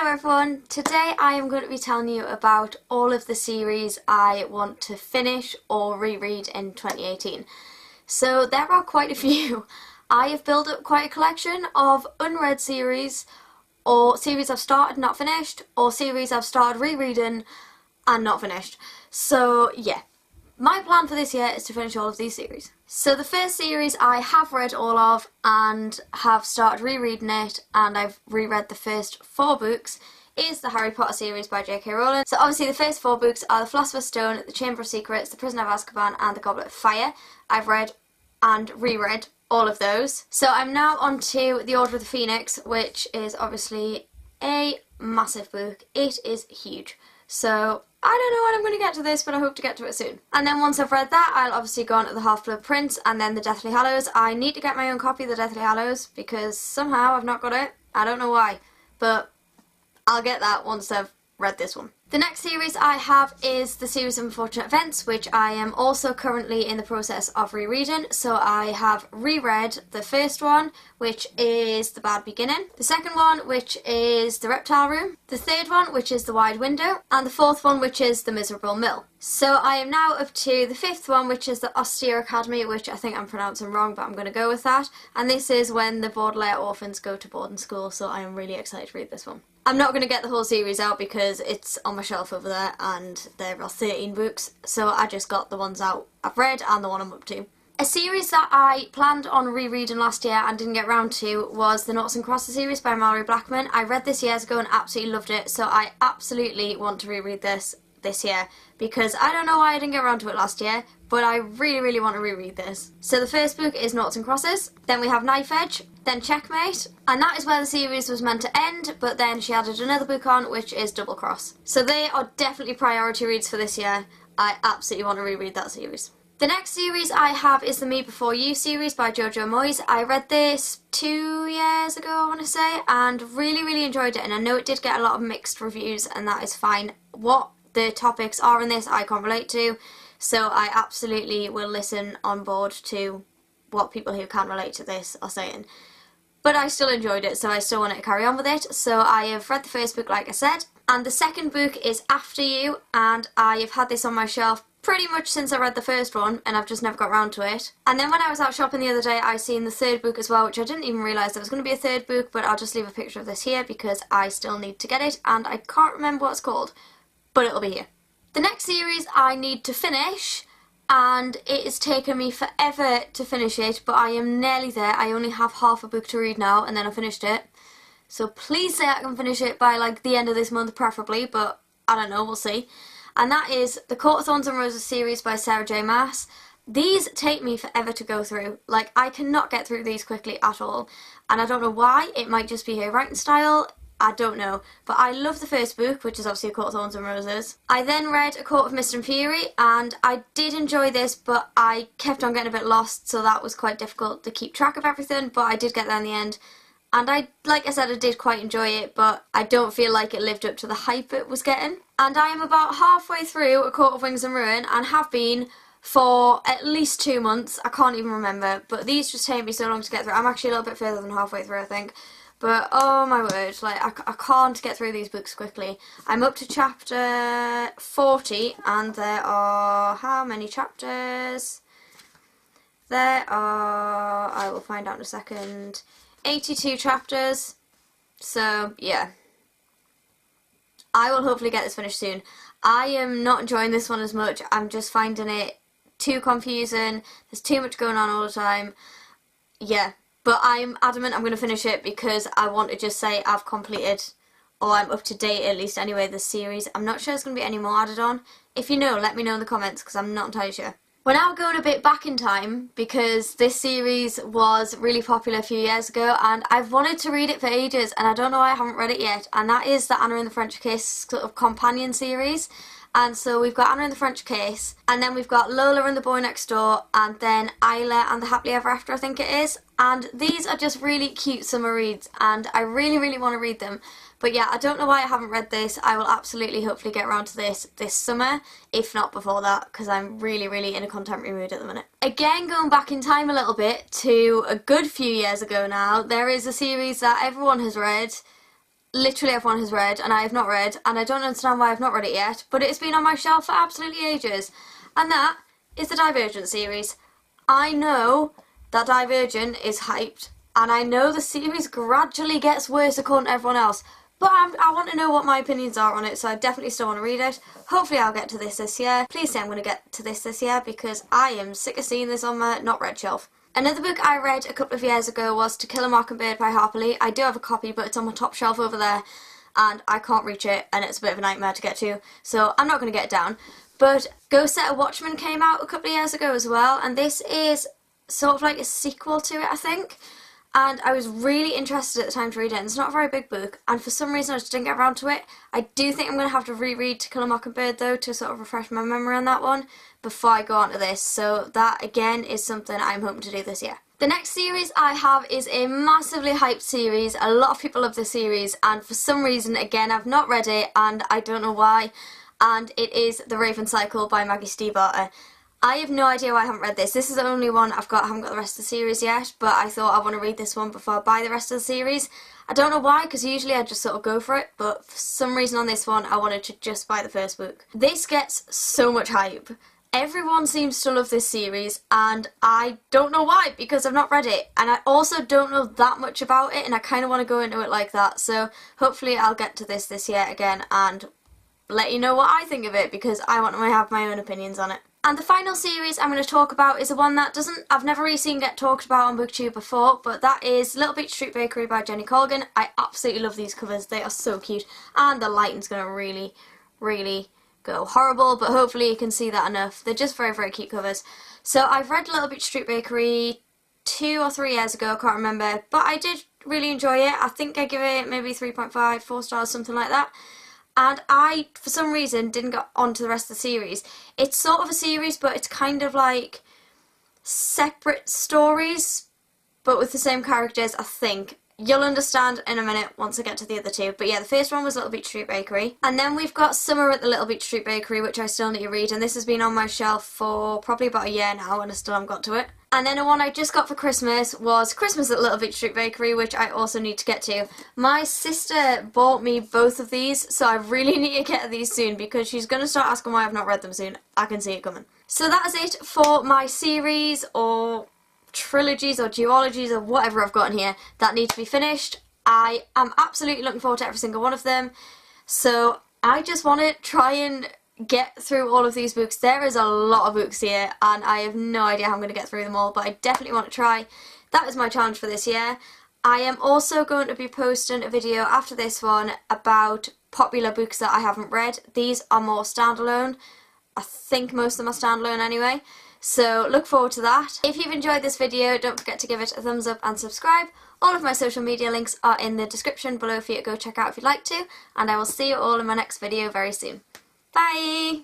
Hello everyone, today I am going to be telling you about all of the series I want to finish or reread in 2018. So there are quite a few. I have built up quite a collection of unread series, or series I've started not finished, or series I've started rereading and not finished. So yeah, my plan for this year is to finish all of these series. So the first series I have read all of and have started rereading it, and I've reread the first 4 books, is the Harry Potter series by J.K. Rowling. So obviously the first 4 books are The Philosopher's Stone, The Chamber of Secrets, The Prisoner of Azkaban and The Goblet of Fire. I've read and reread all of those. So I'm now on to The Order of the Phoenix, which is obviously a massive book. It is huge. So I don't know when I'm going to get to this, but I hope to get to it soon. And then once I've read that, I'll obviously go on to the Half-Blood Prince and then the Deathly Hallows. I need to get my own copy of the Deathly Hallows because somehow I've not got it. I don't know why, but I'll get that once I've read this one. The next series I have is the series of Unfortunate Events, which I am also currently in the process of rereading. So I have reread the first one, which is The Bad Beginning, the second one, which is The Reptile Room, the third one, which is The Wide Window, and the fourth one, which is The Miserable Mill. So I am now up to the fifth one, which is The Austere Academy, which I think I'm pronouncing wrong, but I'm going to go with that. And this is when the Baudelaire orphans go to boarding school, so I am really excited to read this one. I'm not going to get the whole series out because it's on my shelf over there and there are 13 books, so I just got the ones out I've read and the one I'm up to. A series that I planned on rereading last year and didn't get round to was the Noughts and Crosses series by Mallory Blackman. I read this years ago and absolutely loved it, so I absolutely want to reread this year because I don't know why I didn't get around to it last year, but I really want to reread this. So the first book is Noughts and Crosses, then we have Knife Edge, then Checkmate, and that is where the series was meant to end, but then she added another book on, which is Double Cross. So they are definitely priority reads for this year. I absolutely want to reread that series. The next series I have is the Me Before You series by Jojo Moyes. I read this 2 years ago, I want to say, and really enjoyed it, and I know it did get a lot of mixed reviews, and that is fine. What the topics are in this I can't relate to, so I absolutely will listen on board to what people who can relate to this are saying. But I still enjoyed it, so I still want to carry on with it. So I have read the first book, like I said, and the second book is After You, and I have had this on my shelf pretty much since I read the first one, and I've just never got round to it. And then when I was out shopping the other day, I seen the third book as well, which I didn't even realise there was going to be a third book, but I'll just leave a picture of this here because I still need to get it, and I can't remember what it's called, but it'll be here. The next series I need to finish, and it has taken me forever to finish it, but I am nearly there. I only have half a book to read now, and then I finished it. So please say I can finish it by like the end of this month preferably, but I don't know, we'll see. And that is the Court of Thorns and Roses series by Sarah J Maas. These take me forever to go through. Like, I cannot get through these quickly at all, and I don't know why. It might just be her writing style, I don't know, but I love the first book, which is obviously A Court of Thorns and Roses. I then read A Court of Mist and Fury, and I did enjoy this, but I kept on getting a bit lost, so that was quite difficult to keep track of everything, but I did get there in the end. And like I said, I did quite enjoy it, but I don't feel like it lived up to the hype it was getting. And I am about halfway through A Court of Wings and Ruin, and have been for at least 2 months. I can't even remember, but these just take me so long to get through. I'm actually a little bit further than halfway through, I think. But oh my word, like I can't get through these books quickly. I'm up to chapter 40, and there are how many chapters? There are, I will find out in a second, 82 chapters. So yeah, I will hopefully get this finished soon. I am not enjoying this one as much. I'm just finding it too confusing. There's too much going on all the time. Yeah. But I'm adamant I'm going to finish it because I want to just say I've completed, or I'm up to date at least anyway, this series. I'm not sure there's going to be any more added on. If you know, let me know in the comments because I'm not entirely sure. We're now going a bit back in time because this series was really popular a few years ago and I've wanted to read it for ages and I don't know why I haven't read it yet, and that is the Anna and the French Kiss sort of companion series. And so we've got Anna and the French Kiss, and then we've got Lola and the Boy Next Door, and then Isla and the Happily Ever After, I think it is. And these are just really cute summer reads, and I really want to read them. But yeah, I don't know why I haven't read this. I will absolutely hopefully get around to this summer, if not before that, because I'm really in a contemporary mood at the minute. Again, going back in time a little bit to a good few years ago now, there is a series that everyone has read, literally everyone has read and I have not read, and I don't understand why I've not read it yet, but it's been on my shelf for absolutely ages. And that is the Divergent series. I know that Divergent is hyped, and I know the series gradually gets worse according to everyone else, but I want to know what my opinions are on it, so I definitely still want to read it. Hopefully I'll get to this year. Please say I'm going to get to this year, because I am sick of seeing this on my not read shelf. Another book I read a couple of years ago was To Kill a Mockingbird by Harper Lee. I do have a copy, but it's on my top shelf over there, and I can't reach it, and it's a bit of a nightmare to get to, so I'm not going to get it down. But Go Set a Watchman came out a couple of years ago as well, and this is sort of like a sequel to it, I think. And I was really interested at the time to read it, and it's not a very big book, and for some reason I just didn't get around to it. I do think I'm going to have to reread To Kill a Mockingbird though, to sort of refresh my memory on that one before I go on to this, so that again is something I'm hoping to do this year. The next series I have is a massively hyped series. A lot of people love this series, and for some reason, again, I've not read it and I don't know why, and it is The Raven Cycle by Maggie Stiefvater. I have no idea why I haven't read this. This is the only one I've got. I haven't got the rest of the series yet, but I thought I want to read this one before I buy the rest of the series. I don't know why, because usually I just sort of go for it, but for some reason on this one I wanted to just buy the first book. This gets so much hype. Everyone seems to love this series, and I don't know why, because I've not read it, and I also don't know that much about it, and I kind of want to go into it like that, so hopefully I'll get to this year again and let you know what I think of it, because I want to have my own opinions on it. And the final series I'm going to talk about is the one that I've never really seen get talked about on BookTube before, but that is Little Beach Street Bakery by Jenny Colgan. I absolutely love these covers, they are so cute, and the lighting's going to really, really go horrible, but hopefully you can see that enough. They're just very, very cute covers. So I've read Little Beach Street Bakery 2 or 3 years ago, I can't remember, but I did really enjoy it. I think I give it maybe 3.5, 4 stars, something like that. And I, for some reason, didn't get onto the rest of the series. It's sort of a series, but it's kind of like separate stories, but with the same characters, I think. You'll understand in a minute once I get to the other two. But yeah, the first one was Little Beach Street Bakery. And then we've got Summer at the Little Beach Street Bakery, which I still need to read. And this has been on my shelf for probably about a year now, and I still haven't got to it. And then the one I just got for Christmas was Christmas at Little Beach Street Bakery, which I also need to get to. My sister bought me both of these, so I really need to get these soon, because she's going to start asking why I've not read them soon. I can see it coming. So that is it for my series, or trilogies or duologies or whatever I've got in here that need to be finished. I am absolutely looking forward to every single one of them, so I just want to try and get through all of these books. There is a lot of books here and I have no idea how I'm going to get through them all, but I definitely want to try. That is my challenge for this year. I am also going to be posting a video after this one about popular books that I haven't read. These are more standalone. I think most of them are standalone anyway. So look forward to that. If you've enjoyed this video, don't forget to give it a thumbs up and subscribe. All of my social media links are in the description below for you to go check out if you'd like to, and I will see you all in my next video very soon. Bye!